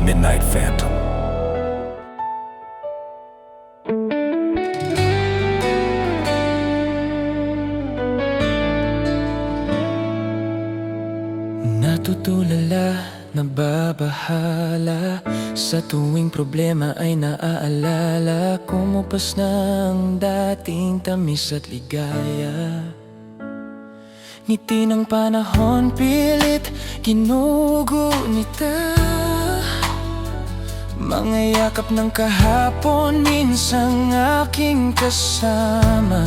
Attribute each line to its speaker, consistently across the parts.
Speaker 1: Midnight Phantom.
Speaker 2: Natutulala, nababahala, sa tuwing problema ay naaalala, kumupas na ang dating tamis at ligaya. Ngiti ng panahon, pilit ginugunita, mga yakap ng kahapon, minsang aking kasama.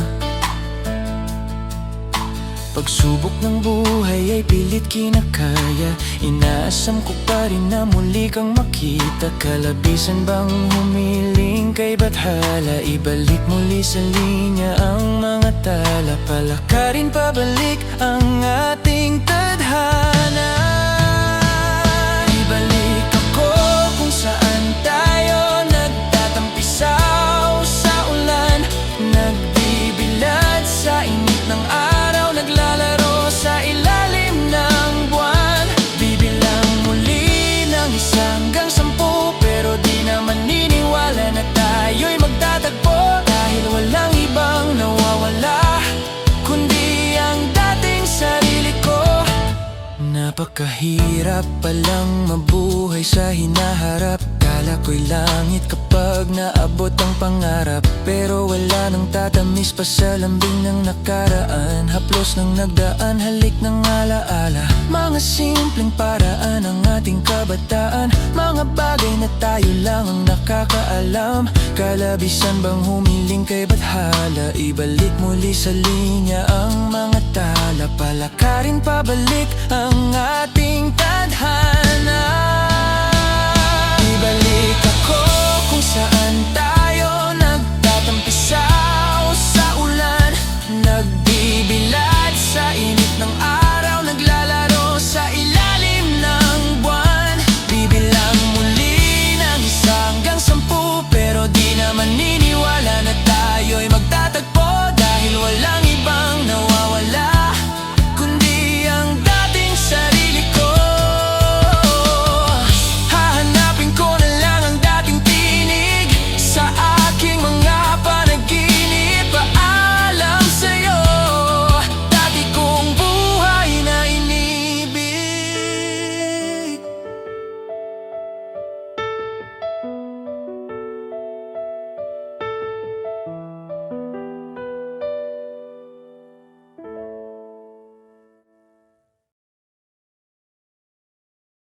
Speaker 2: Pagsubok ng buhay ay pilit kinakaya, inaasam ko pa rin na muli kang makita. Kalabisan bang humiling kay bathala, ibalik muli sa linya ang mga tala. Palakarin pabalik ang ating tadhana, ibalik ako kung saan tayo nagtatampisaw sa ulan, nagbibilad sa init ng araw, naglalaro sa ilalim ng buwan. Bibilang muli ng 1 hanggang 10, pero di na maniniwala na tayo'y magtatagpo, dahil walang ibang nawawala kundi ang dating sarili ko. Napakahirap palang mabuhay sa hinaharap, kala ko'y langit kapag naabot ang pangarap, pero wala nang tatamis pa sa lambing ng nakaraan. Haplos ng nagdaan, halik ng alaala, mga simpleng paraan ng ating kabataan, mga bagay na tayo lang ang nakakaalam. Kalabisan bang humiling kay bathala, ibalik muli sa linya ang mga tala. Palakarin pabalik ang ating tadhana,